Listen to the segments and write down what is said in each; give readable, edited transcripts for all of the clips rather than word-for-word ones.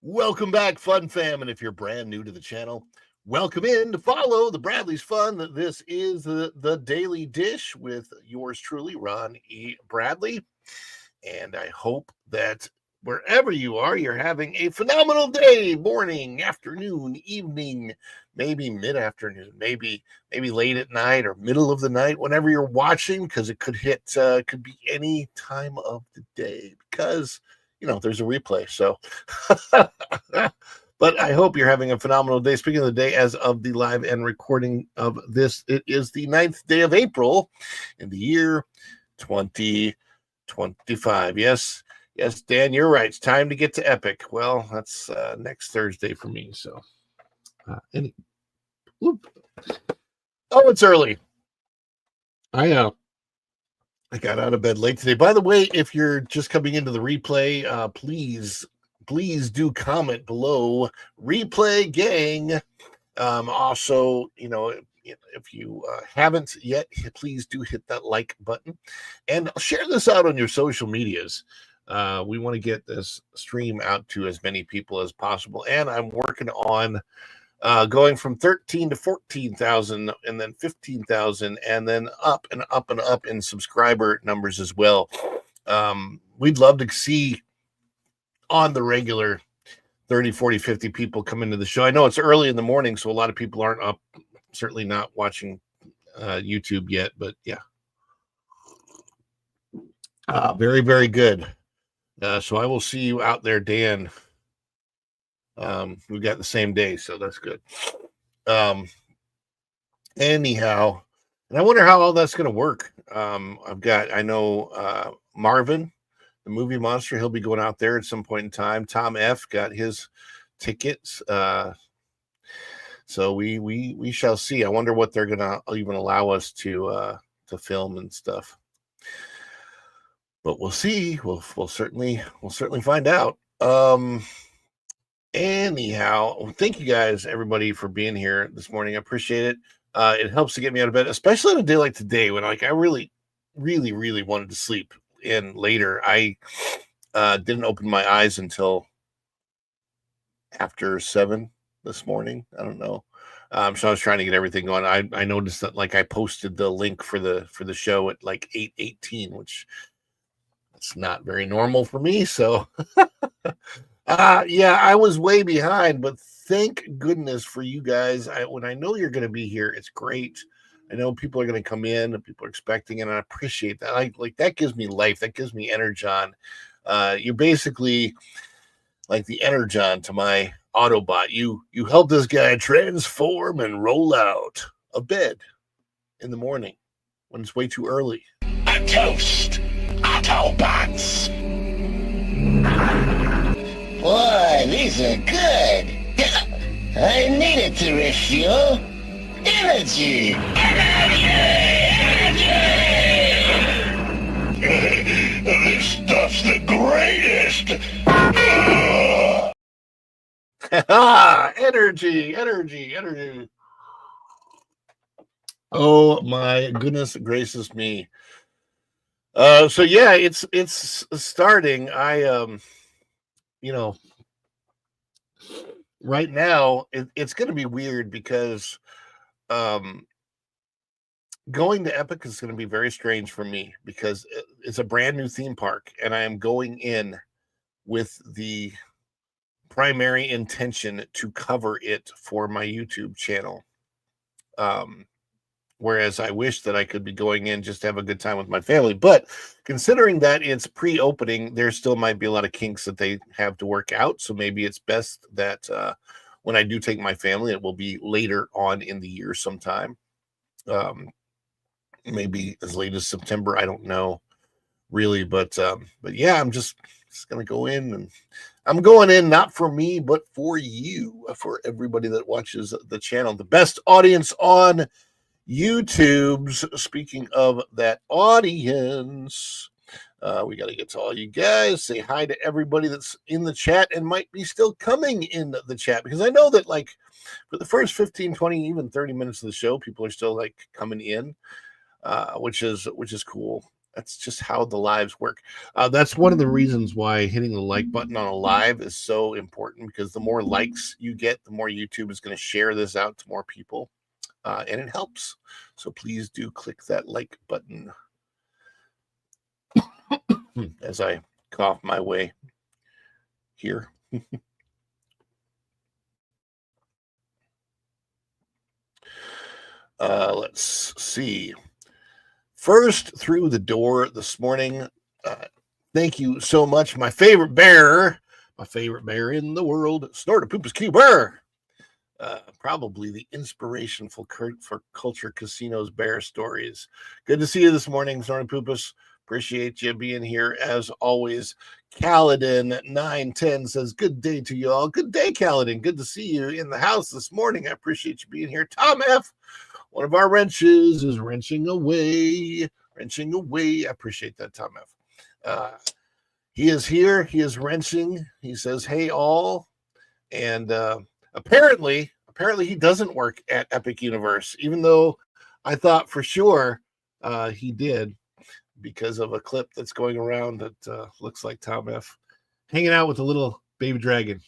Welcome back, Fun Fam. And if you're brand new to the channel, welcome in to follow the Bradley's Fun. This is the Daily Dish with yours truly, Ron E. Bradley. And I hope that wherever you are, you're having a phenomenal day, morning, afternoon, evening, maybe mid-afternoon, maybe late at night or middle of the night, whenever you're watching, because it could could be any time of the day, because there's a replay. So, but I hope you're having a phenomenal day. Speaking of the day, as of the live and recording of this, it is the 9th day of April in the year 2025. Yes, Dan, you're right. It's time to get to Epic. Well, that's next Thursday for me. So, it's early. I know. I got out of bed late today. By the way, if you're just coming into the replay, please do comment below. Replay gang. Also, if you haven't yet, please do hit that like button and share this out on your social medias. We want to get this stream out to as many people as possible. And I'm working on going from 13 to 14,000 and then 15,000 and then up and up and up in subscriber numbers as well. We'd love to see on the regular 30, 40, 50 people come into the show. I know it's early in the morning, so a lot of people aren't up, certainly not watching YouTube yet, but yeah. Very, very good. So I will see you out there, Dan. We got the same day, so that's good. Anyhow, and I wonder how all that's going to work. I know Marvin, the movie monster, he'll be going out there at some point in time. Tom F got his tickets. So we shall see. I wonder what they're going to even allow us to film and stuff. But we'll see. We'll certainly find out. Anyhow, thank you guys, everybody, for being here this morning. I appreciate it. It helps to get me out of bed, especially on a day like today when I really wanted to sleep in later. I didn't open my eyes until after 7 this morning. I don't know. So I was trying to get everything going. I noticed that I posted the link for the show at 8:18, which that's not very normal for me. So yeah, I was way behind, but thank goodness for you guys. When I know you're going to be here, it's great. I know people are going to come in and people are expecting it, and I appreciate that. That gives me life. That gives me energon. You're basically like the energon to my Autobot. You help this guy transform and roll out of bed in the morning when it's way too early. A toast, Autobots. Boy, these are good. I needed to refuel. Energy! This stuff's the greatest! Energy. Oh my goodness gracious me. So yeah, it's starting. Right now it's going to be weird because going to Epic is going to be very strange for me because it's a brand new theme park and I am going in with the primary intention to cover it for my YouTube channel. Whereas I wish that I could be going in just to have a good time with my family. But considering that it's pre-opening, there still might be a lot of kinks that they have to work out. So maybe it's best that when I do take my family, it will be later on in the year sometime. Maybe as late as September. I don't know really. But yeah, I'm just going to go in, and I'm going in not for me, but for you, for everybody that watches the channel. The best audience on YouTube's. Speaking of that audience, we got to get to all you guys. Say hi to everybody that's in the chat and might be still coming in the chat, because I know that for the first 15, 20, even 30 minutes of the show, people are still coming in, which is cool. That's just how the lives work. That's one of the reasons why hitting the like button on a live is so important, because the more likes you get, the more YouTube is going to share this out to more people, and it helps. So please do click that like button. As I cough my way here. Let's see. First through the door this morning. Thank you so much, my favorite bear in the world, Snortapoopas Cuber. Probably the inspiration for Culture Casino's bear stories. Good to see you this morning, Snortapoopas. Appreciate you being here as always. Kaladin 910 says, good day to you all. Good day, Kaladin. Good to see you in the house this morning. I appreciate you being here. Tom F., one of our wrenches, is wrenching away. I appreciate that, Tom F. He is here. He is wrenching. He says, hey, all. And apparently he doesn't work at Epic Universe, even though I thought for sure he did, because of a clip that's going around that looks like Tom F. hanging out with a little baby dragon.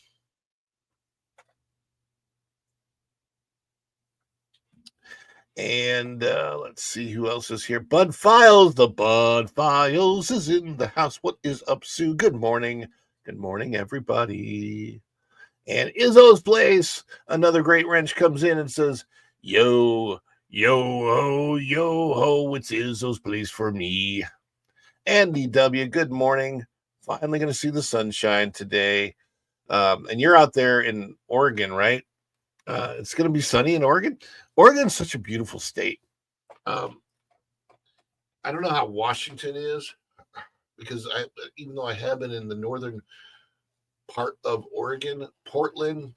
And let's see who else is here. Bud Files. The Bud Files is in the house. What is up, Sue? Good morning. Good morning, everybody. And Izzo's Place, another great wrench, comes in and says, yo ho, it's Izzo's Place for me. Andy W., good morning. Finally going to see the sunshine today. And you're out there in Oregon, right? It's going to be sunny in Oregon. Oregon's such a beautiful state. I don't know how Washington is, because even though I have been in the northern part of Oregon, Portland,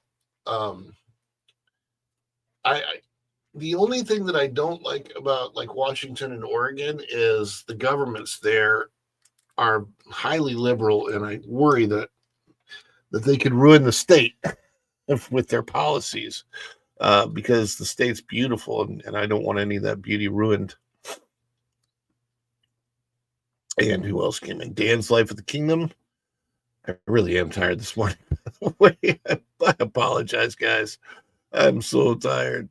the only thing that I don't like about like Washington and Oregon is the governments there are highly liberal, and I worry that they could ruin the state with their policies, because the state's beautiful, and I don't want any of that beauty ruined. And who else came in? Dan's Life of the Kingdom. I really am tired this morning. I apologize, guys. I'm so tired.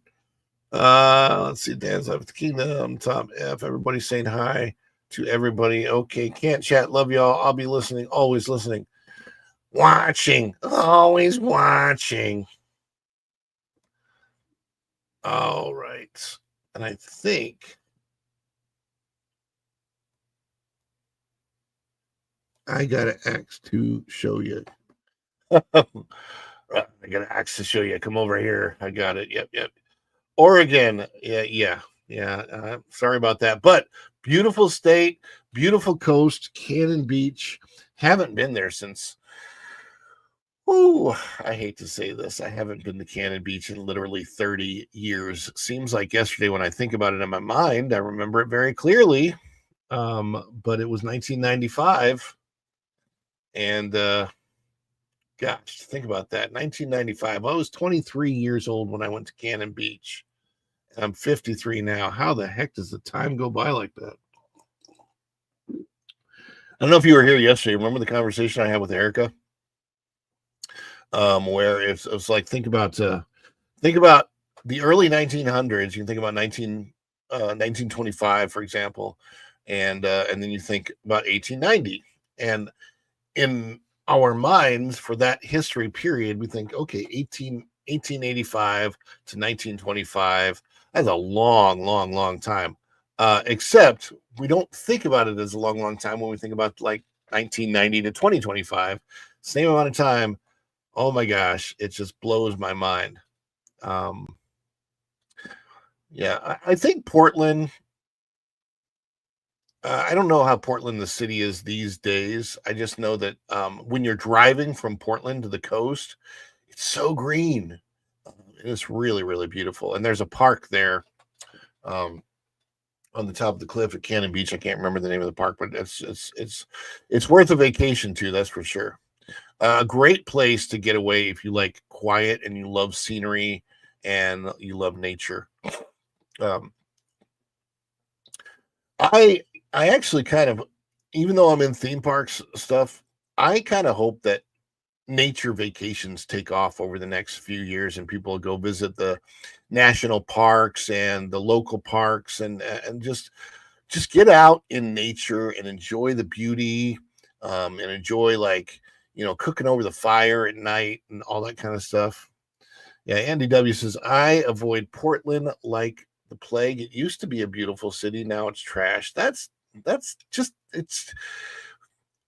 Let's see. Dan's Life of the Kingdom. Tom F. Everybody saying hi to everybody. Okay. Can't chat. Love y'all. I'll be listening. Always listening. Watching. Always watching. All right. And I think I got an axe to show you. I got an axe to show you. Come over here. I got it. Yep. Oregon. Yeah. Sorry about that. But beautiful state, beautiful coast, Cannon Beach. Haven't been there since, I hate to say this, I haven't been to Cannon Beach in literally 30 years. Seems like yesterday when I think about it in my mind. I remember it very clearly. But it was 1995. And gosh, think about that. 1995. I was 23 years old when I went to Cannon Beach. I'm 53 now. How the heck does the time go by like that? I don't know if you were here yesterday. Remember the conversation I had with Erica? Where it was like, think about the early 1900s. You can think about 1925, for example, and then you think about 1890. And in our minds, for that history period, we think, okay, 1885 to 1925. That's a long time. Except we don't think about it as a long time when we think about like 1990 to 2025. Same amount of time. Oh my gosh, it just blows my mind. Yeah, I think Portland. I don't know how Portland, the city, is these days. I just know that when you're driving from Portland to the coast, it's so green. It's really, really beautiful. And there's a park there on the top of the cliff at Cannon Beach. I can't remember the name of the park, but it's worth a vacation too, that's for sure. A great place to get away if you like quiet and you love scenery and you love nature. I actually kind of, even though I'm in theme parks stuff, I kind of hope that nature vacations take off over the next few years and people go visit the national parks and the local parks and just get out in nature and enjoy the beauty, and enjoy, like, cooking over the fire at night and all that kind of stuff. Yeah, Andy W says, I avoid Portland like the plague. It used to be a beautiful city, now it's trash. That's just, it's,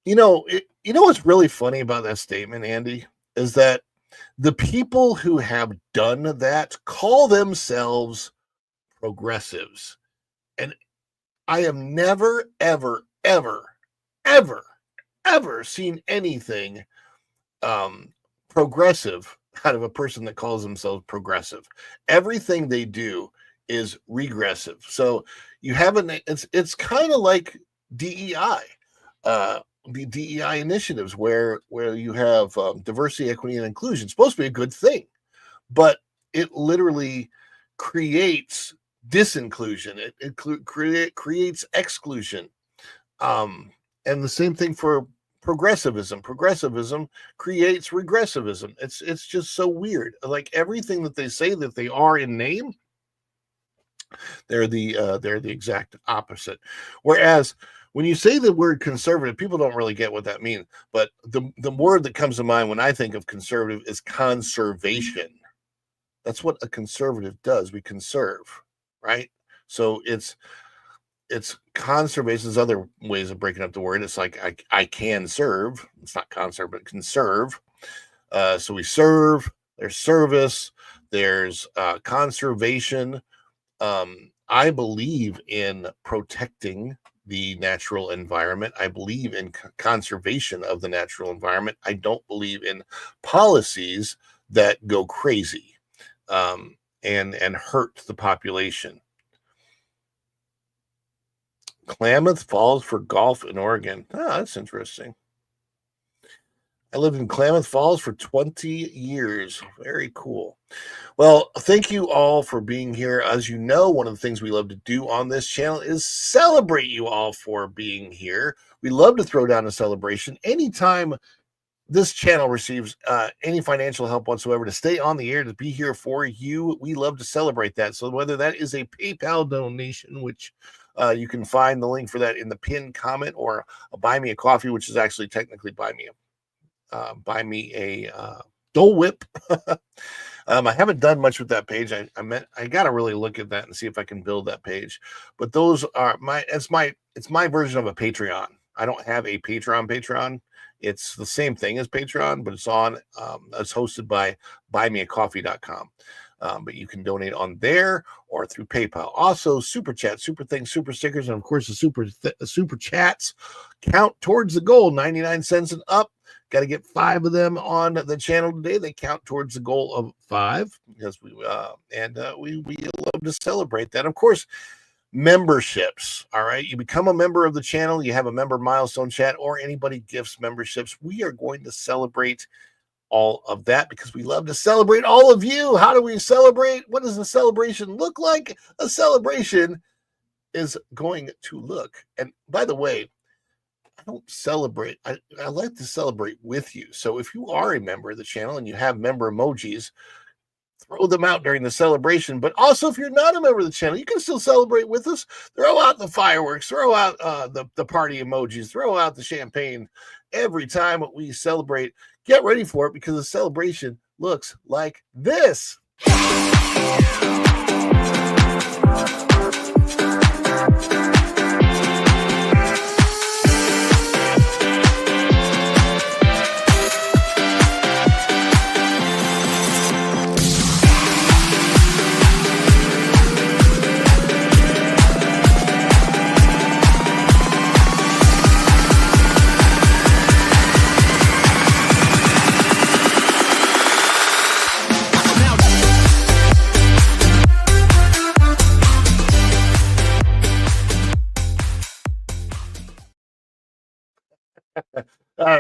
what's really funny about that statement, Andy, is that the people who have done that call themselves progressives. And I have never, ever, ever, ever, ever seen anything progressive out of a person that calls themselves progressive. Everything they do is regressive. So you haven't, it's kind of like DEI. The DEI initiatives where you have diversity, equity, and inclusion. It's supposed to be a good thing, but it literally creates disinclusion. It creates exclusion. And the same thing for progressivism. Progressivism creates regressivism. It's just so weird. Like everything that they say that they are in name, they're the exact opposite. Whereas when you say the word conservative, people don't really get what that means. But the word that comes to mind when I think of conservative is conservation. That's what a conservative does. We conserve, right? So it's conservation. There's other ways of breaking up the word. It's like I can serve. It's not conserve, but conserve. So we serve. There's service. There's conservation. I believe in protecting the natural environment. I believe in conservation of the natural environment. I don't believe in policies that go crazy and hurt the population. Klamath Falls for golf in Oregon. Oh, that's interesting. I lived in Klamath Falls for 20 years. Very cool. Well, thank you all for being here. As you know, one of the things we love to do on this channel is celebrate you all for being here. We love to throw down a celebration anytime this channel receives any financial help whatsoever to stay on the air, to be here for you. We love to celebrate that. So whether that is a PayPal donation, which you can find the link for that in the pinned comment, or a buy me a coffee, which is actually technically buy me a Dole Whip. I haven't done much with that page. I got to really look at that and see if I can build that page. But those are it's my version of a Patreon. I don't have a Patreon. It's the same thing as Patreon, but it's hosted by buymeacoffee.com. But you can donate on there or through PayPal. Also, super chat, super things, super stickers, and of course the super chats count towards the goal, 99 cents and up. Got to get 5 of them on the channel today. They count towards the goal of 5 because we love to celebrate that. Of course, memberships. All right, you become a member of the channel. You have a member milestone chat, or anybody gifts memberships. We are going to celebrate all of that because we love to celebrate all of you. How do we celebrate? What does a celebration look like? A celebration is going to look. And by the way, I don't celebrate. I like to celebrate with you. So if you are a member of the channel and you have member emojis, throw them out during the celebration. But also, if you're not a member of the channel, you can still celebrate with us. Throw out the fireworks, throw out the party emojis, throw out the champagne. Every time we celebrate, get ready for it because the celebration looks like this.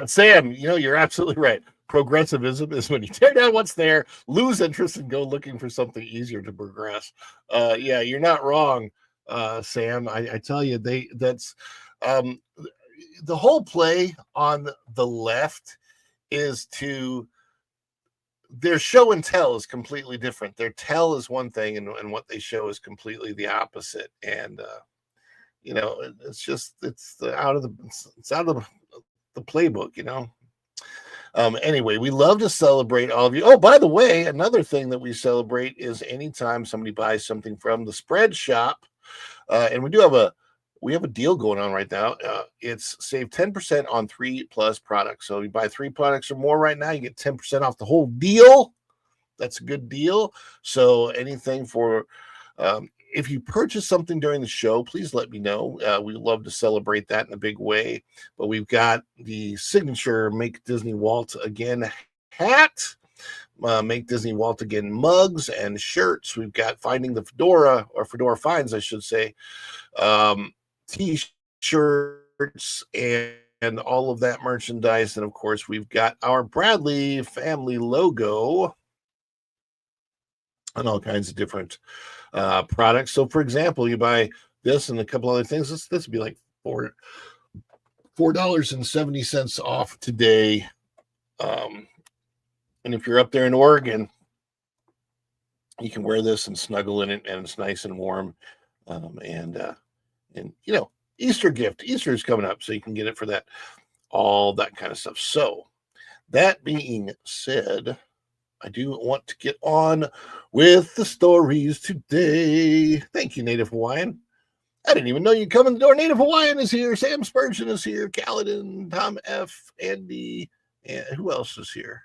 Sam, you're absolutely right. Progressivism is when you tear down what's there, lose interest, and go looking for something easier to progress. Yeah, you're not wrong. Sam. I tell you, that's um, the whole play on the left is to their show and tell is completely different. Their tell is one thing, and what they show is completely the opposite. And it's just it's out of the playbook. Anyway, we love to celebrate all of you. Oh, by the way, another thing that we celebrate is anytime somebody buys something from the Spread Shop, and we have a deal going on right now. It's save 10% on 3+ products. So you buy 3 products or more right now, you get 10% off the whole deal. That's a good deal. So anything for if you purchase something during the show, please let me know. We love to celebrate that in a big way. But we've got the signature Make Disney Walt Again hat, Make Disney Walt Again mugs and shirts. We've got Finding the Fedora, or Fedora Finds, I should say, t-shirts and all of that merchandise. And of course, we've got our Bradley family logo and all kinds of different products. So for example, you buy this and a couple other things, this would be like $4.70 off today. And if you're up there in Oregon, you can wear this and snuggle in it, and it's nice and warm. And Easter gift. Easter is coming up, so you can get it for that, all that kind of stuff. So that being said, I do want to get on with the stories today. Thank you, Native Hawaiian. I didn't even know you'd come in the door. Native Hawaiian is here. Sam Spurgeon is here. Kaladin, Tom F., Andy, and who else is here?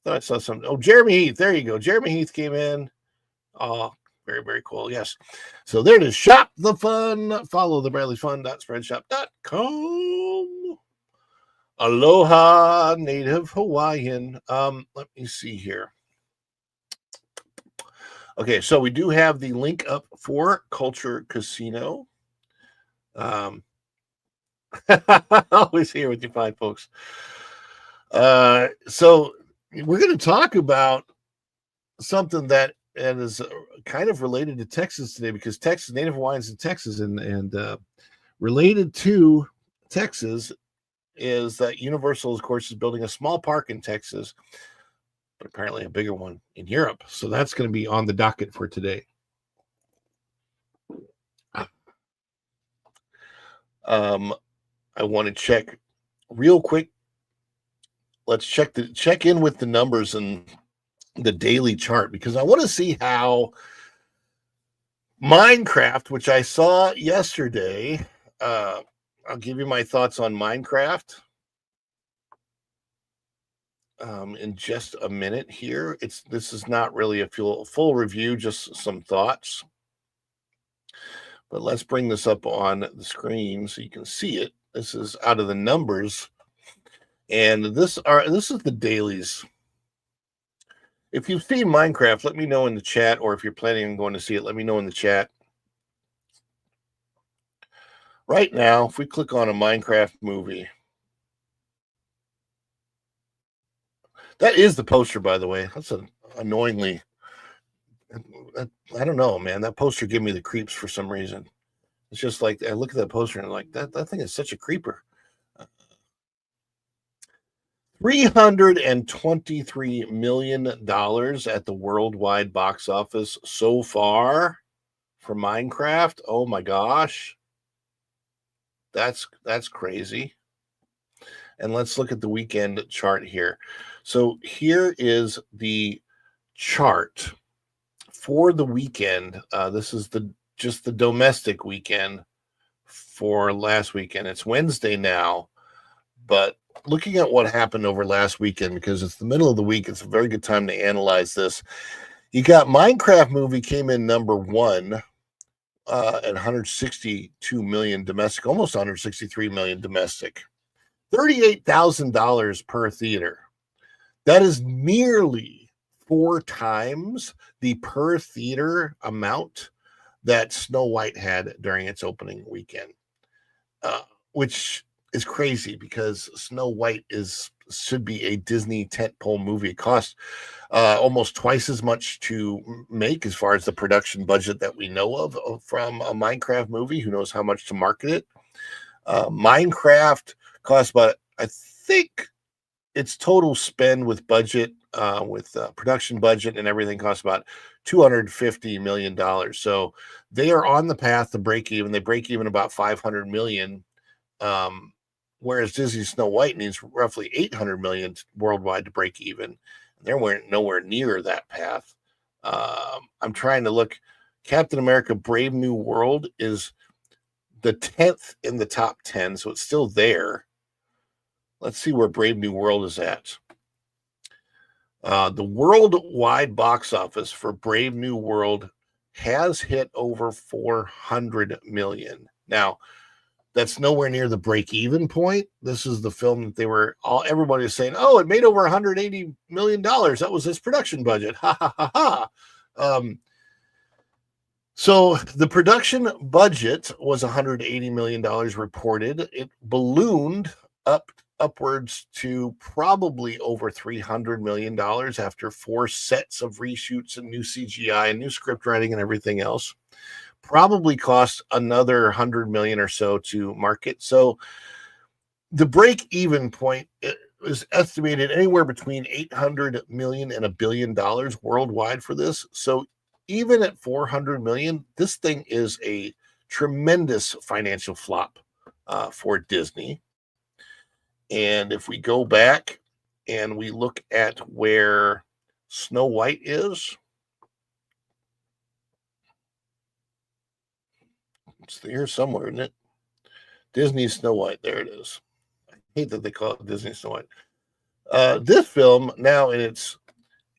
Thought I saw something. Oh, Jeremy Heath. There you go. Jeremy Heath came in. Oh, very, very cool. Yes. So there it is. Shop the fun. Follow the BradleyFun.spreadshop.com. Aloha, Native Hawaiian. Let me see here. Okay, so we do have the link up for Culture Casino. Always here with you fine folks. So we're going to talk about something that is kind of related to Texas today, because Texas, Native Hawaiians in Texas, and related to Texas is that Universal, of course, is building a small park in Texas, but apparently a bigger one in Europe. So that's going to be on the docket for today. I want to check real quick. Let's check in with the numbers and the daily chart, because I want to see how Minecraft, which I saw yesterday, I'll give you my thoughts on Minecraft in just a minute here. This is not really a full review, just some thoughts. But let's bring this up on the screen so you can see it. This is out of the numbers, and this is the dailies. If you've seen Minecraft, let me know in the chat, or if you're planning on going to see it, let me know in the chat. Right now, if we click on a Minecraft movie, that is the poster, by the way. That's annoyingly, I don't know, man. That poster gave me the creeps for some reason. It's just like, I look at that poster and I'm like, that thing is such a creeper. $323 million at the worldwide box office so far for Minecraft. Oh my gosh. That's crazy. And let's look at the weekend chart here. So here is the chart for the weekend. This is just the domestic weekend for last weekend. It's Wednesday now, but looking at what happened over last weekend, because it's the middle of the week, it's a very good time to analyze this. You got Minecraft movie came in number 1 at 162 million domestic, almost 163 million domestic, $38,000 per theater. That is nearly 4 times the per theater amount that Snow White had during its opening weekend, which is crazy because Snow White is should be a Disney tentpole movie. It costs almost twice as much to make as far as the production budget that we know of from a Minecraft movie. Who knows how much to market it? Minecraft costs about, I think its total spend with budget, with production budget and everything, costs about $250 million. So they are on the path to break even. They break even about $500 million. Whereas Disney Snow White needs roughly $800 million worldwide to break even. They're nowhere near that path. I'm trying to look. Captain America Brave New World is the 10th in the top 10, so it's still there. Let's see where Brave New World is at. The worldwide box office for Brave New World has hit over 400 million. Now, that's nowhere near the break-even point. This is the film that everybody was saying, oh, it made over $180 million. That was its production budget. Ha, ha, ha, ha. So the production budget was $180 million reported. It ballooned upwards to probably over $300 million after 4 sets of reshoots and new CGI and new script writing and everything else. Probably cost another 100 million or so to market. So the break-even point is estimated anywhere between 800 million and $1 billion worldwide for this. So even at 400 million, this thing is a tremendous financial flop for Disney. And if we go back and we look at where Snow White is, it's here somewhere, isn't it? Disney Snow White. There it is. I hate that they call it Disney Snow White. This film now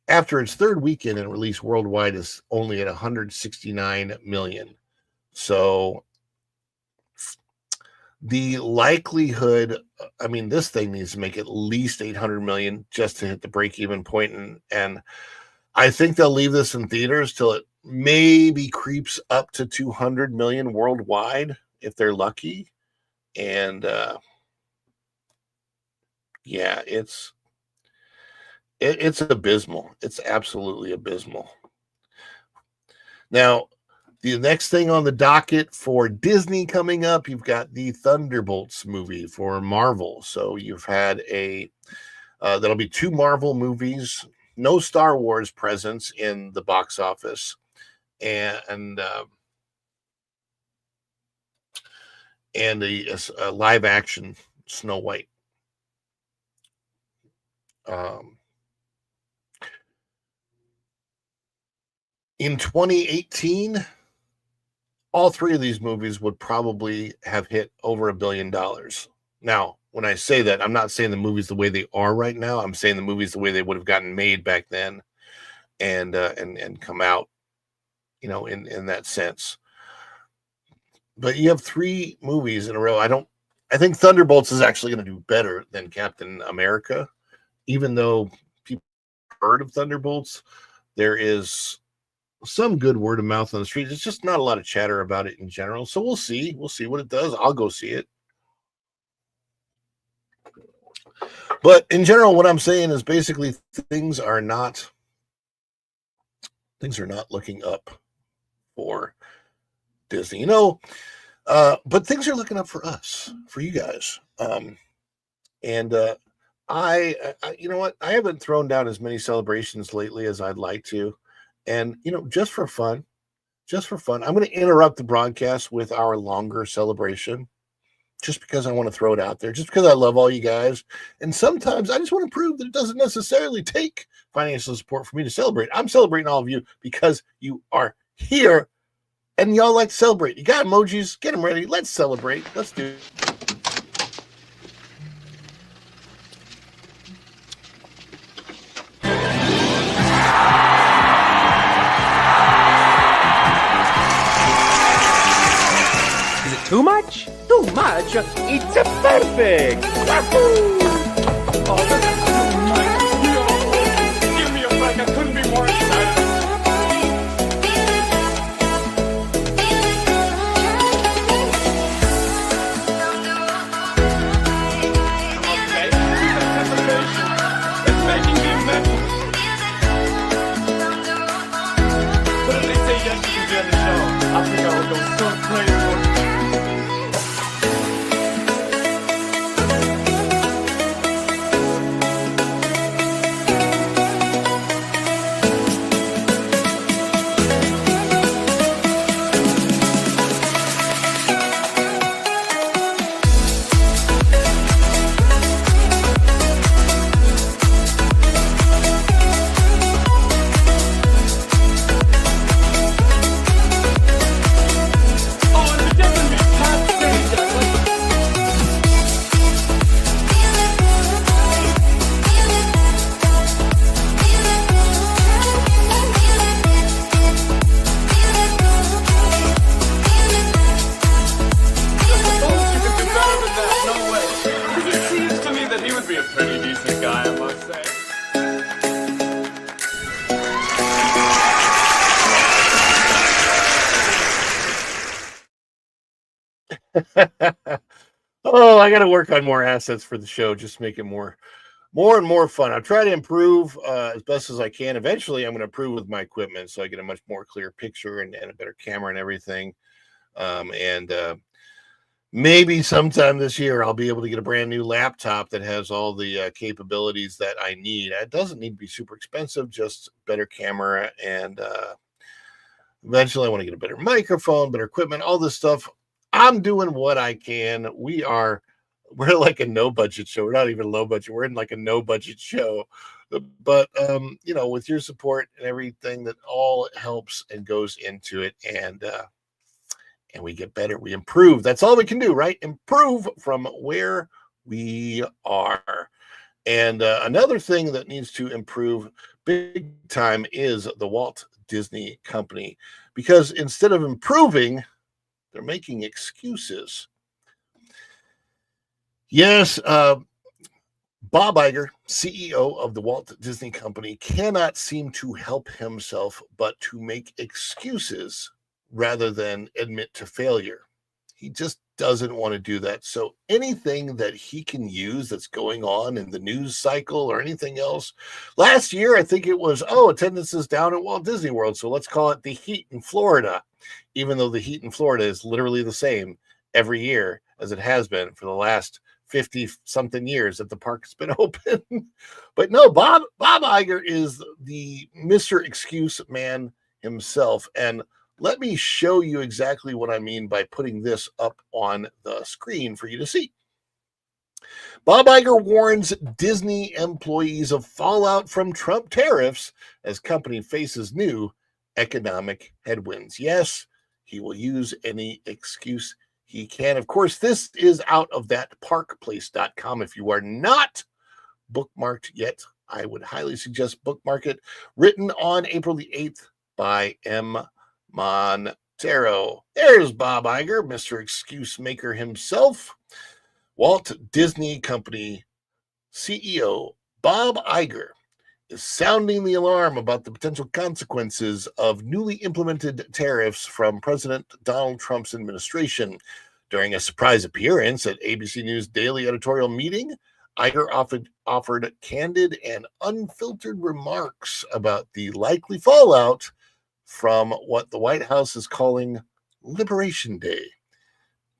after its third weekend and release worldwide is only at 169 million. So the likelihood, I mean, this thing needs to make at least 800 million just to hit the break-even point. And I think they'll leave this in theaters till it maybe creeps up to 200 million worldwide if they're lucky. And yeah, it's abysmal. It's absolutely abysmal. Now, the next thing on the docket for Disney coming up, you've got the Thunderbolts movie for Marvel. So you've had that'll be 2 Marvel movies, no Star Wars presence in the box office, and a live action Snow White. In 2018, all 3 of these movies would probably have hit over $1 billion. Now, when I say that, I'm not saying the movies the way they are right now. I'm saying the movies the way they would have gotten made back then, and come out, in that sense. But you have 3 movies in a row. I think Thunderbolts is actually going to do better than Captain America, even though people have heard of Thunderbolts. There is some good word of mouth on the street. It's just not a lot of chatter about it in general. So we'll see. We'll see what it does. I'll go see it. But in general, what I'm saying is basically things are not looking up for Disney, but things are looking up for us, for you guys. I you know what? I haven't thrown down as many celebrations lately as I'd like to. And, just for fun, I'm going to interrupt the broadcast with our longer celebration just because I want to throw it out there, just because I love all you guys. And sometimes I just want to prove that it doesn't necessarily take financial support for me to celebrate. I'm celebrating all of you because you are here and y'all like to celebrate. You got emojis, get them ready. Let's celebrate. Let's do it. Too much? Too much? It's perfect! Wahoo! Oh, this is too much. Give me a break. I couldn't be more excited. Okay, this is anticipation. Oh, I got to work on more assets for the show. Just make it more and more fun. I'll try to improve as best as I can. Eventually, I'm going to improve with my equipment so I get a much more clear picture and a better camera and everything. And maybe sometime this year, I'll be able to get a brand new laptop that has all the capabilities that I need. It doesn't need to be super expensive, just better camera. And eventually, I want to get a better microphone, better equipment, all this stuff. I'm doing what I can. We're like a no budget show. We're not even low budget. We're in like a no budget show. But with your support and everything, that all helps and goes into it, and we get better. We improve. That's all we can do, right? Improve from where we are. And another thing that needs to improve big time is the Walt Disney Company, because instead of improving, they're making excuses. Yes, Bob Iger, CEO of the Walt Disney Company, cannot seem to help himself but to make excuses rather than admit to failure. He just doesn't want to do that. So anything that he can use that's going on in the news cycle or anything else. Last year, I think it was, attendance is down at Walt Disney World, so let's call it the heat in Florida, even though the heat in Florida is literally the same every year as it has been for the last 50-something years that the park has been open. But no, Bob Iger is the Mr. Excuse Man himself. And let me show you exactly what I mean by putting this up on the screen for you to see. Bob Iger warns Disney employees of fallout from Trump tariffs as company faces new economic headwinds. Yes, he will use any excuse he can. Of course, this is out of that parkplace.com. If you are not bookmarked yet, I would highly suggest bookmark it. Written on April the 8th by M. Montero. There's Bob Iger, Mr. Excuse Maker himself. Walt Disney Company CEO Bob Iger is sounding the alarm about the potential consequences of newly implemented tariffs from President Donald Trump's administration. During a surprise appearance at ABC News Daily editorial meeting, Iger offered candid and unfiltered remarks about the likely fallout from what the White House is calling Liberation Day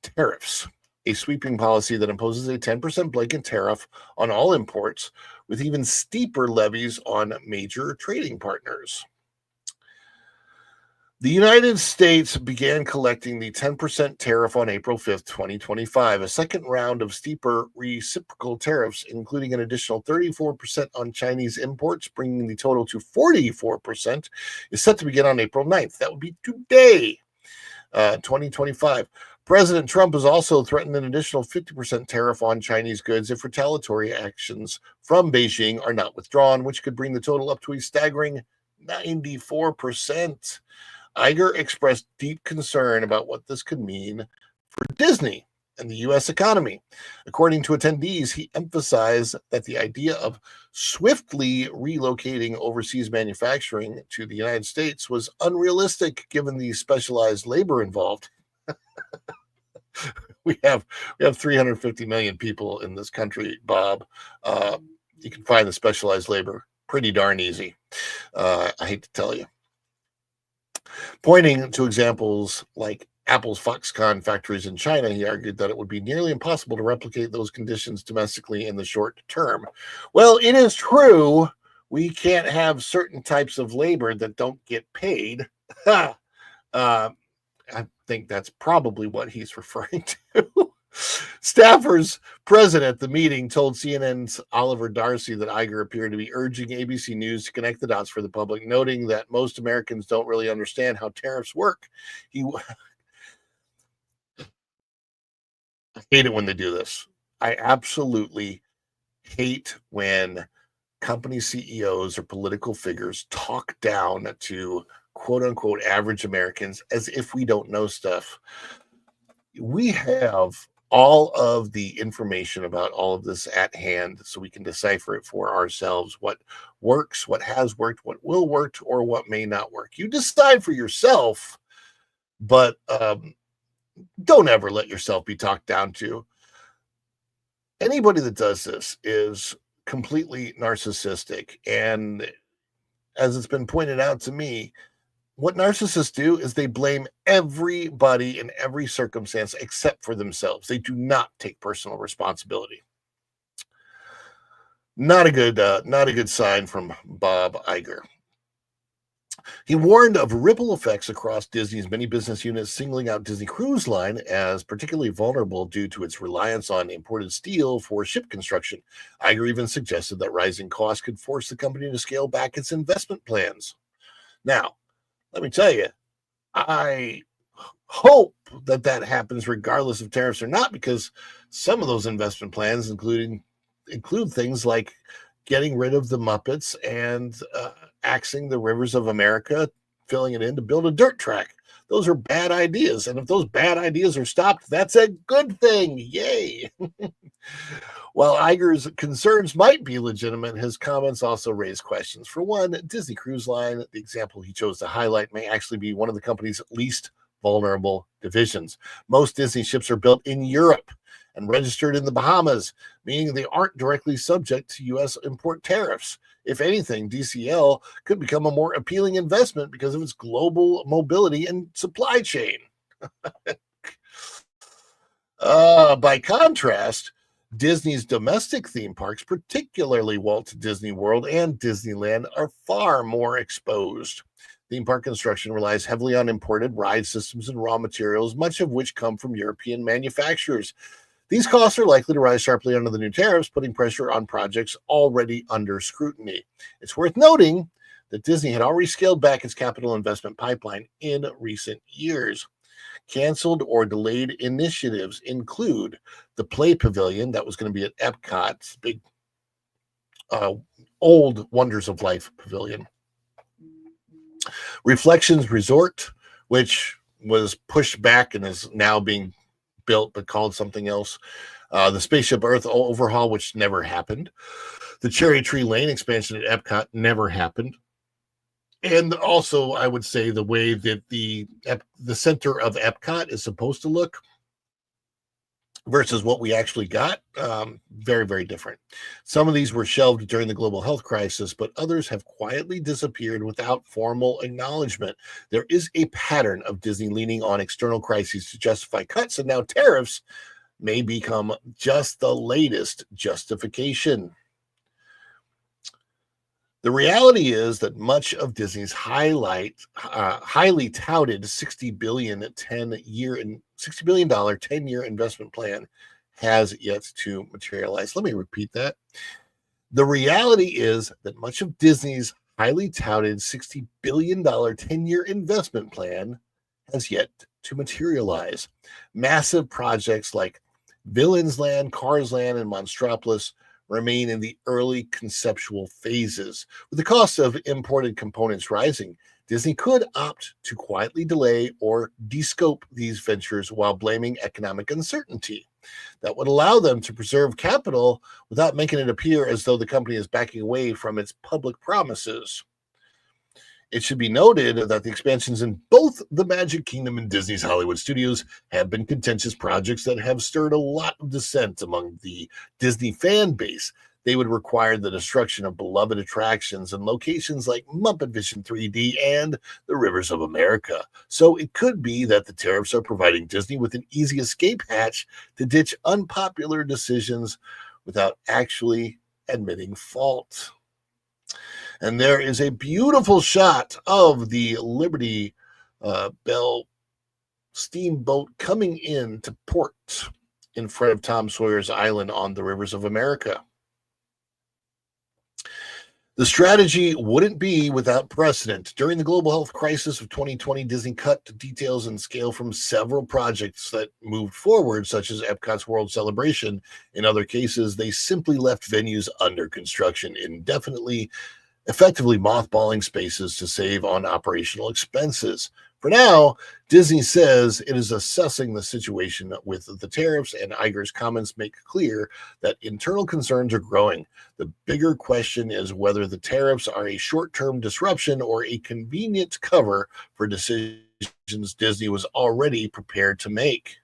tariffs, a sweeping policy that imposes a 10% blanket tariff on all imports, with even steeper levies on major trading partners. The United States began collecting the 10% tariff on April 5th, 2025. A second round of steeper reciprocal tariffs, including an additional 34% on Chinese imports, bringing the total to 44%, is set to begin on April 9th. That would be today, 2025. President Trump has also threatened an additional 50% tariff on Chinese goods if retaliatory actions from Beijing are not withdrawn, which could bring the total up to a staggering 94%. Iger expressed deep concern about what this could mean for Disney and the U.S. economy. According to attendees, he emphasized that the idea of swiftly relocating overseas manufacturing to the United States was unrealistic given the specialized labor involved. We have 350 million people in this country, Bob. You can find the specialized labor pretty darn easy. I hate to tell you. Pointing to examples like Apple's Foxconn factories in China, he argued that it would be nearly impossible to replicate those conditions domestically in the short term. Well, it is true. We can't have certain types of labor that don't get paid. I think that's probably what he's referring to. Staffers present at the meeting told CNN's Oliver Darcy that Iger appeared to be urging ABC News to connect the dots for the public, noting that most Americans don't really understand how tariffs work. I hate it when they do this. I absolutely hate when company CEOs or political figures talk down to quote unquote average Americans as if we don't know stuff. We have all of the information about all of this at hand so we can decipher it for ourselves. What works, what has worked, what will work, or what may not work. You decide for yourself, but don't ever let yourself be talked down to. Anybody that does this is completely narcissistic. And as it's been pointed out to me, what narcissists do is they blame everybody in every circumstance except for themselves. They do not take personal responsibility. Not a good sign from Bob Iger. He warned of ripple effects across Disney's many business units, singling out Disney Cruise Line as particularly vulnerable due to its reliance on imported steel for ship construction. Iger even suggested that rising costs could force the company to scale back its investment plans. Now, let me tell you, I hope that happens regardless of tariffs or not, because some of those investment plans include things like getting rid of the Muppets and axing the rivers of America, filling it in to build a dirt track. Those are bad ideas. And if those bad ideas are stopped, that's a good thing. Yay. While Iger's concerns might be legitimate, his comments also raise questions. For one, Disney Cruise Line, the example he chose to highlight, may actually be one of the company's least vulnerable divisions. Most Disney ships are built in Europe and registered in the Bahamas, meaning they aren't directly subject to U.S. import tariffs. If anything, DCL could become a more appealing investment because of its global mobility and supply chain. By contrast, Disney's domestic theme parks, particularly Walt Disney World and Disneyland, are far more exposed. Theme park construction relies heavily on imported ride systems and raw materials, much of which come from European manufacturers. These costs are likely to rise sharply under the new tariffs, putting pressure on projects already under scrutiny. It's worth noting that Disney had already scaled back its capital investment pipeline in recent years. Canceled or delayed initiatives include the Play Pavilion that was going to be at Epcot's big old Wonders of Life Pavilion. Reflections Resort, which was pushed back and is now being built but called something else. The Spaceship Earth overhaul, which never happened. The Cherry Tree Lane expansion at Epcot never happened. And also, I would say the way that the center of Epcot is supposed to look versus what we actually got, very, very different. Some of these were shelved during the global health crisis, but others have quietly disappeared without formal acknowledgement. There is a pattern of Disney leaning on external crises to justify cuts, and now tariffs may become just the latest justification. The reality is that much of Disney's highly touted $60 billion 10-year investment plan has yet to materialize. Let me repeat that. The reality is that much of Disney's highly touted $60 billion 10-year investment plan has yet to materialize. Massive projects like Villains Land, Cars Land, and Monstropolis remain in the early conceptual phases. With the cost of imported components rising, Disney could opt to quietly delay or descope these ventures while blaming economic uncertainty. That would allow them to preserve capital without making it appear as though the company is backing away from its public promises. It should be noted that the expansions in both the Magic Kingdom and Disney's Hollywood Studios have been contentious projects that have stirred a lot of dissent among the Disney fan base. They would require the destruction of beloved attractions and locations like Muppet Vision 3D and the Rivers of America. So it could be that the tariffs are providing Disney with an easy escape hatch to ditch unpopular decisions without actually admitting fault. And there is a beautiful shot of the Liberty Bell steamboat coming into port in front of Tom Sawyer's Island on the Rivers of America. The strategy wouldn't be without precedent. During the global health crisis of 2020, Disney cut details and scale from several projects that moved forward, such as Epcot's World Celebration. In other cases, they simply left venues under construction indefinitely, effectively mothballing spaces to save on operational expenses. For now, Disney says it is assessing the situation with the tariffs, and Iger's comments make clear that internal concerns are growing. The bigger question is whether the tariffs are a short-term disruption or a convenient cover for decisions decisions Disney was already prepared to make.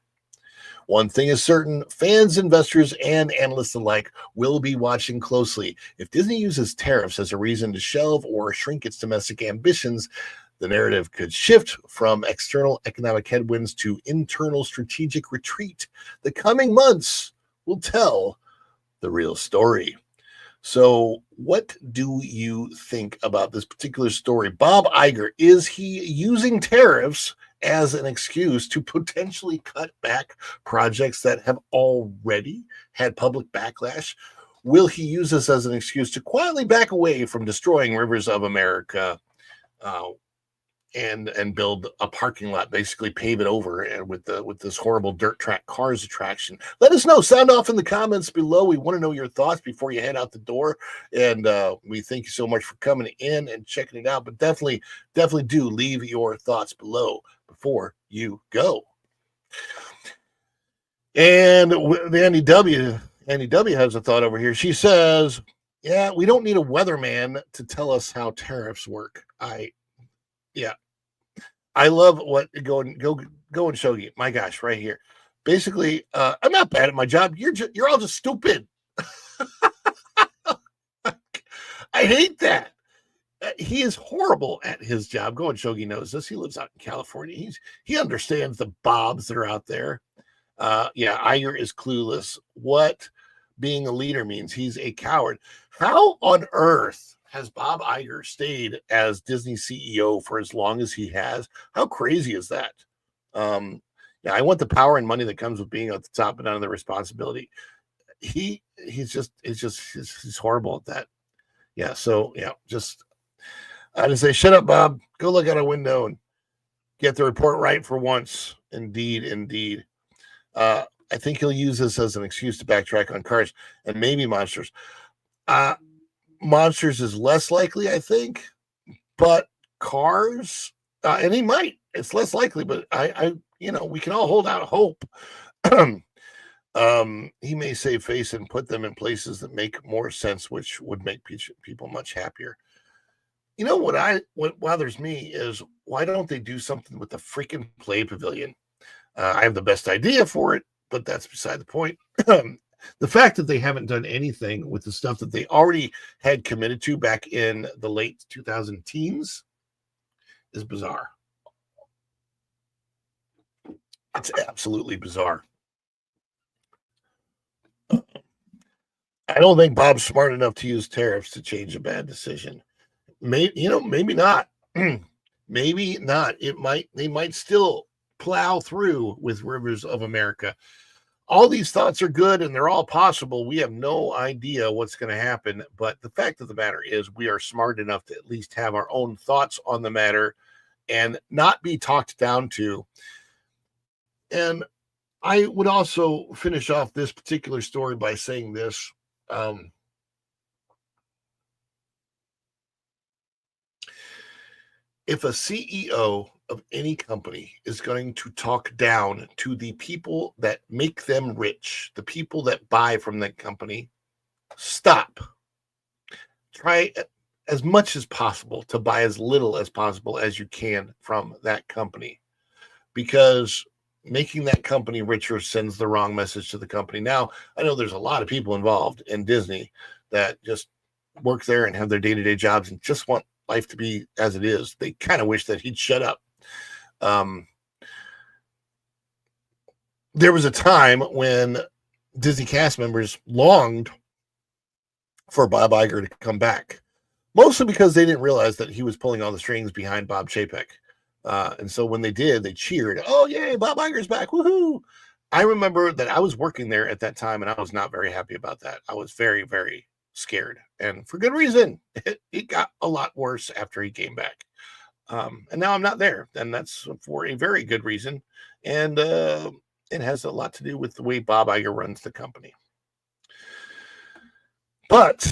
One thing is certain, fans, investors, and analysts alike will be watching closely. If Disney uses tariffs as a reason to shelve or shrink its domestic ambitions, the narrative could shift from external economic headwinds to internal strategic retreat. The coming months will tell the real story. So what do you think about this particular story? Bob Iger, is he using tariffs as an excuse to potentially cut back projects that have already had public backlash? Will he use this as an excuse to quietly back away from destroying Rivers of America and build a parking lot, basically pave it over and with this horrible dirt track cars attraction? Let us know. Sound off in the comments below. We want to know your thoughts before you head out the door. And we thank you so much for coming in and checking it out. But definitely do leave your thoughts below before you go. And Andy W has a thought over here. She says, yeah, we don't need a weatherman to tell us how tariffs work. I love what go and show you. My gosh, right here. Basically, I'm not bad at my job. You're all just stupid. I hate that. He is horrible at his job. Go and Shogi knows this. He lives out in California. He understands the bobs that are out there. Iger is clueless what being a leader means. He's a coward. How on earth has Bob Iger stayed as Disney CEO for as long as he has? How crazy is that? I want the power and money that comes with being at the top, but none of the responsibility. He's horrible at that. I just say, shut up, Bob. Go look out a window and get the report right for once. Indeed. I think he'll use this as an excuse to backtrack on Cars and maybe Monsters. Monsters is less likely, I think, but Cars, and he might. It's less likely, but we can all hold out hope. He may save face and put them in places that make more sense, which would make people much happier. You know what bothers me is, why don't they do something with the freaking Play Pavilion? I have the best idea for it, but that's beside the point. The fact that they haven't done anything with the stuff that they already had committed to back in the late 2000 teens is bizarre. It's absolutely bizarre. I don't think Bob's smart enough to use tariffs to change a bad decision. Maybe not. Maybe not. They might still plow through with Rivers of America. All these thoughts are good and they're all possible. We have no idea what's going to happen. But the fact of the matter is, we are smart enough to at least have our own thoughts on the matter and not be talked down to. And I would also finish off this particular story by saying this. If a CEO of any company is going to talk down to the people that make them rich, the people that buy from that company, stop. Try as much as possible to buy as little as possible as you can from that company, because making that company richer sends the wrong message to the company. Now, I know there's a lot of people involved in Disney that just work there and have their day-to-day jobs and just want life to be as it is. They kind of wish that he'd shut up. There was a time when Disney cast members longed for Bob Iger to come back, mostly because they didn't realize that he was pulling all the strings behind Bob Chapek. And so when they did, they cheered, "Oh, yay, Bob Iger's back, woohoo!" I remember that I was working there at that time, and I was not very happy about that. I was very, very scared, and for good reason. It got a lot worse after he came back. And now I'm not there, and that's for a very good reason. And it has a lot to do with the way Bob Iger runs the company. But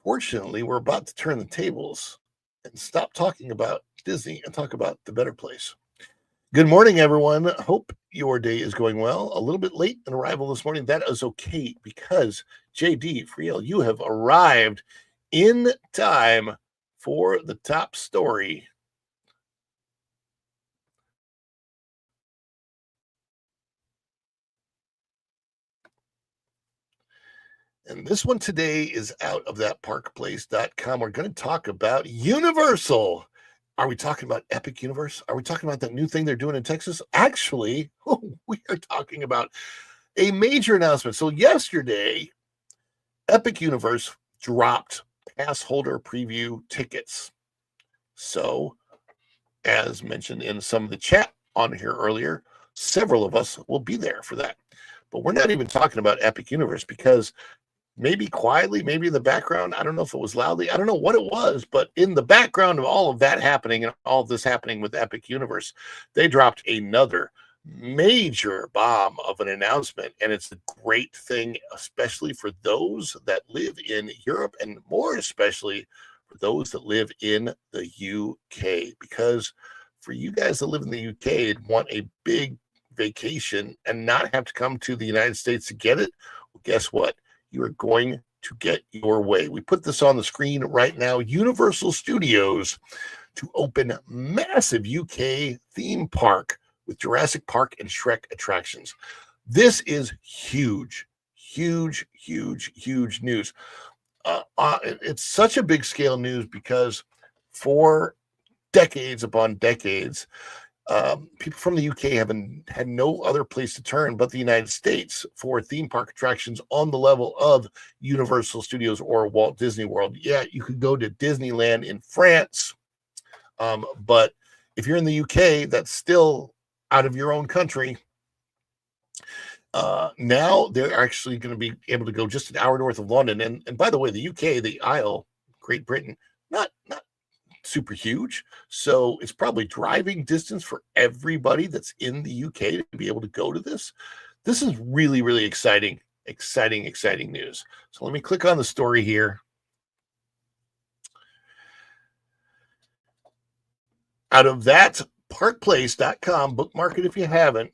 fortunately, we're about to turn the tables and stop talking about Disney and talk about the better place. Good morning, everyone. Hope your day is going well. A little bit late in arrival this morning. That is okay, because JD Friel, you have arrived in time for the top story And this one today is out of that parkplace.com. We're going to talk about Universal. Are we talking about Epic Universe? Are we talking about that new thing they're doing in Texas? Actually, we are talking about a major announcement. So yesterday, Epic Universe dropped pass holder preview tickets. So, as mentioned in some of the chat on here earlier, several of us will be there for that. But we're not even talking about Epic Universe because maybe quietly, maybe in the background, I don't know if it was loudly, I don't know what it was, but in the background of all of that happening and all of this happening with Epic Universe, they dropped another major bomb of an announcement. And it's a great thing, especially for those that live in Europe and more especially for those that live in the UK. Because for you guys that live in the UK and want a big vacation and not have to come to the United States to get it, well, guess what? You are going to get your way. We put this on the screen right now. Universal Studios to open massive UK theme park with Jurassic Park and Shrek attractions. This is huge, huge, huge, huge news. It's such a big scale news because for decades upon decades, people from the UK haven't had no other place to turn but the United States for theme park attractions on the level of Universal Studios or Walt Disney World. Yeah, you could go to Disneyland in France, but if you're in the UK, that's still out of your own country. Now they're actually going to be able to go just an hour north of London. And by the way, the UK, the Isle, Great Britain, not super huge. So it's probably driving distance for everybody that's in the UK to be able to go to this. This is really, really exciting news. So let me click on the story here. Out of that, parkplace.com, bookmark it if you haven't.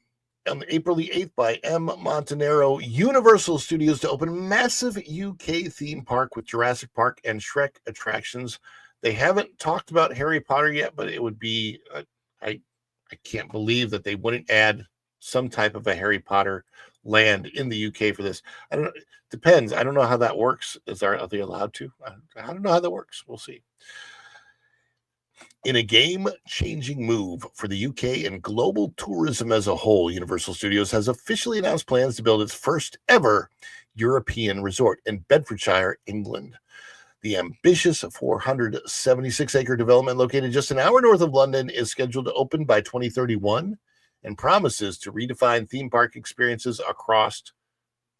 On April the 8th by M. Montanaro, Universal Studios to open a massive UK theme park with Jurassic Park and Shrek attractions. They haven't talked about Harry Potter yet, but it would be, I can't believe that they wouldn't add some type of a Harry Potter land in the UK for this. I don't know. It depends. I don't know how that works. Are they allowed to? I don't know how that works. We'll see. In a game-changing move for the UK and global tourism as a whole, Universal Studios has officially announced plans to build its first ever European resort in Bedfordshire, England. The ambitious 476-acre development located just an hour north of London is scheduled to open by 2031 and promises to redefine theme park experiences across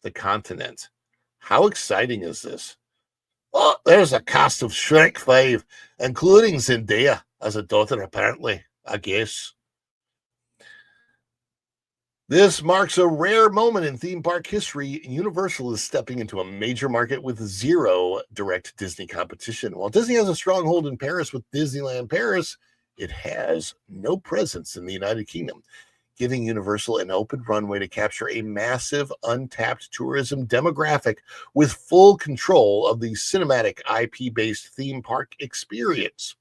the continent. How exciting is this? Oh, there's a cast of Shrek 5, including Zendaya as a daughter, apparently, I guess. This marks a rare moment in theme park history. Universal is stepping into a major market with zero direct Disney competition. While Disney has a stronghold in Paris with Disneyland Paris, it has no presence in the United Kingdom, giving Universal an open runway to capture a massive untapped tourism demographic with full control of the cinematic IP-based theme park experience.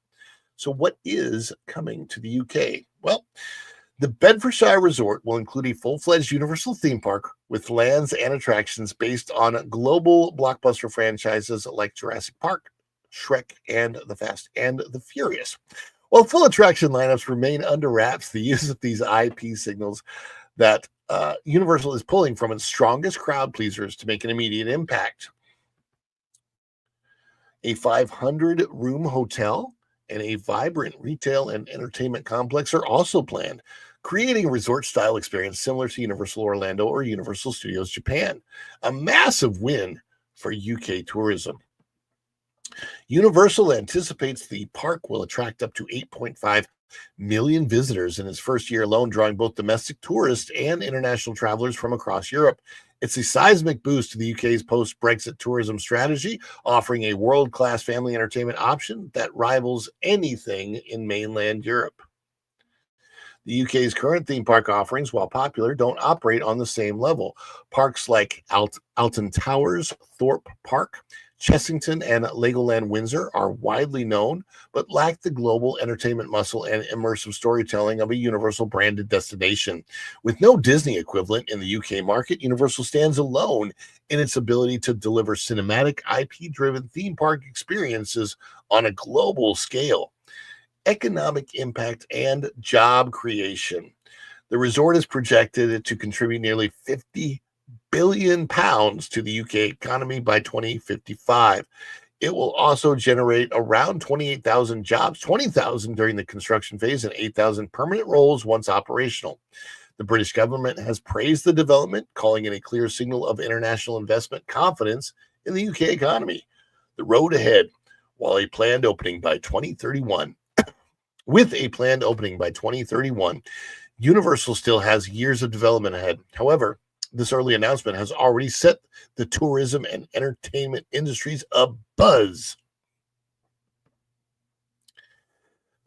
So what is coming to the UK? Well, the Bedfordshire Resort will include a full-fledged Universal theme park with lands and attractions based on global blockbuster franchises like Jurassic Park, Shrek, and The Fast and the Furious. While full attraction lineups remain under wraps, the use of these IP signals that Universal is pulling from its strongest crowd pleasers to make an immediate impact. A 500-room hotel and a vibrant retail and entertainment complex are also planned, creating a resort-style experience similar to Universal Orlando or Universal Studios Japan. A massive win for UK tourism. Universal anticipates the park will attract up to 8.5 million visitors in its first year alone, drawing both domestic tourists and international travelers from across Europe. It's a seismic boost to the UK's post-Brexit tourism strategy, offering a world-class family entertainment option that rivals anything in mainland Europe. The UK's current theme park offerings, while popular, don't operate on the same level. Parks like Alton Towers, Thorpe Park, Chessington and Legoland Windsor are widely known, but lack the global entertainment muscle and immersive storytelling of a Universal branded destination. With no Disney equivalent in the UK market, Universal stands alone in its ability to deliver cinematic, IP-driven theme park experiences on a global scale. Economic impact and job creation. The resort is projected to contribute nearly £50 billion to the UK economy by 2055. It will also generate around 28,000 jobs, 20,000 during the construction phase, and 8,000 permanent roles once operational. The British government has praised the development, calling it a clear signal of international investment confidence in the UK economy. The road ahead, while a planned opening by 2031, with a planned opening by 2031, Universal still has years of development ahead. However, this early announcement has already set the tourism and entertainment industries abuzz.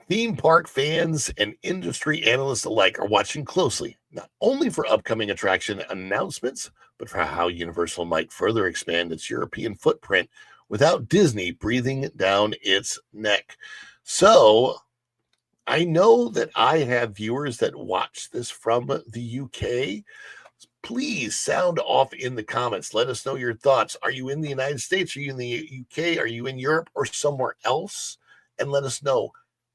Theme park fans and industry analysts alike are watching closely, not only for upcoming attraction announcements, but for how Universal might further expand its European footprint without Disney breathing down its neck. So, I know that I have viewers that watch this from the UK. Please sound off in the comments. Let us know your thoughts. Are you in the United States? Are you in the UK? Are you in Europe or somewhere else? And let us know,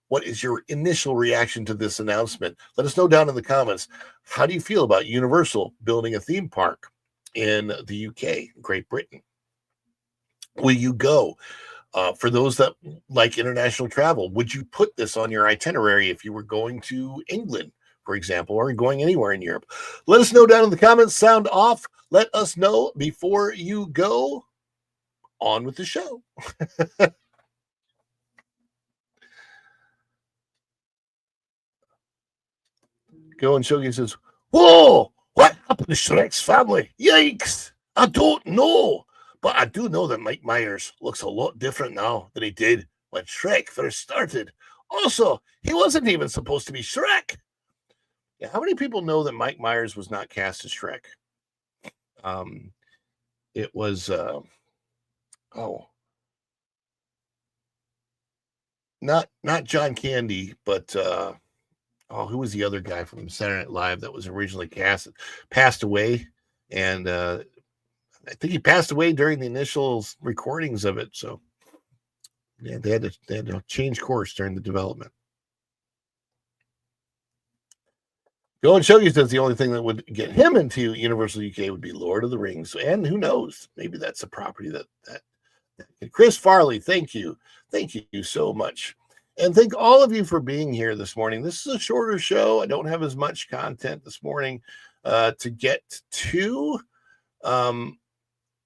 what is your initial reaction to this announcement? Let us know down in the comments. How do you feel about Universal building a theme park in the UK, Great Britain? Will you go? For those that like international travel, would you put this on your itinerary if you were going to England, for example, or going anywhere in Europe? Let us know down in the comments. Sound off. Let us know before you go. On with the show. Go and Shogi says, "Whoa, what happened to Shrek's family? Yikes! I don't know. But I do know that Mike Myers looks a lot different now than he did when Shrek first started. Also, he wasn't even supposed to be Shrek." Yeah, how many people know that Mike Myers was not cast as Shrek? It was, not John Candy, but who was the other guy from Saturday Night Live that was originally cast? Passed away, and I think he passed away during the initial recordings of it. So, yeah, they had to change course during the development. Go and Shogi says the only thing that would get him into Universal UK would be Lord of the Rings, and who knows? Maybe that's a property that Chris Farley. Thank you so much, and thank all of you for being here this morning. This is a shorter show. I don't have as much content this morning to get to.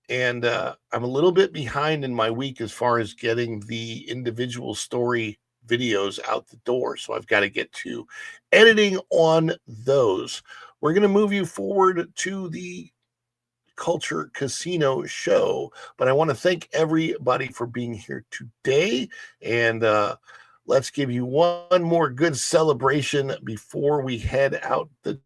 And I'm a little bit behind in my week as far as getting the individual story videos out the door. So I've got to get to editing on those. We're going to move you forward to the Culture Casino show. But I want to thank everybody for being here today. And let's give you one more good celebration before we head out the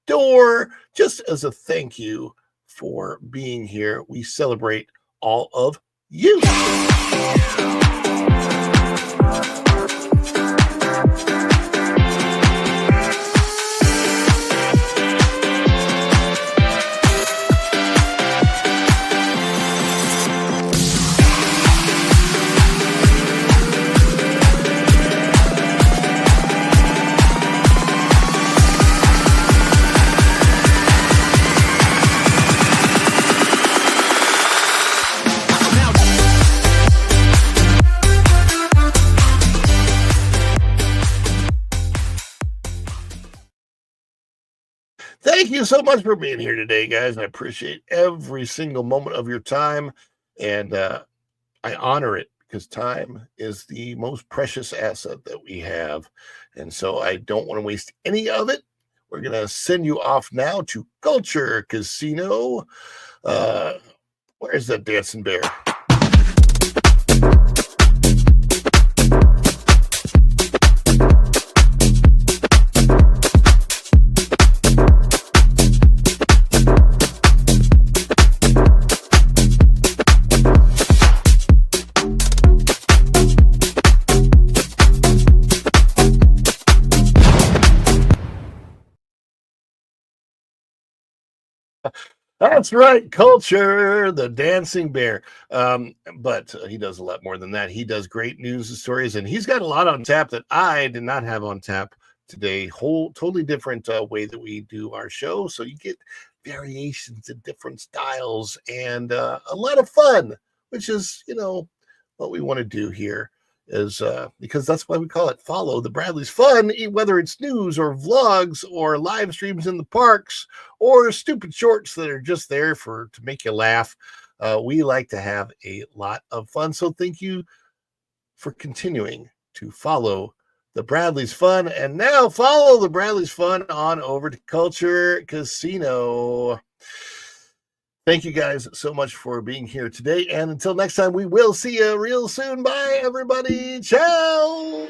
door, just as a thank you for being here. We celebrate all of you. Thank you so much for being here today, guys. I appreciate every single moment of your time, and I honor it because time is the most precious asset that we have, and so I don't want to waste any of it. We're going to send you off now to Culture Casino. Where's that dancing bear? That's right, Culture, the dancing bear. But he does a lot more than that. He does great news and stories, and he's got a lot on tap that I did not have on tap today. Whole totally different way that we do our show. So you get variations in different styles and a lot of fun, which is, what we want to do here is because that's why we call it Follow the Bradleys Fun, whether it's news or vlogs or live streams in the parks or stupid shorts that are just there to make you laugh. We like to have a lot of fun. So thank you for continuing to follow the Bradleys Fun. And now follow the Bradleys Fun on over to Culture Casino. Thank you guys so much for being here today. And until next time, we will see you real soon. Bye, everybody. Ciao.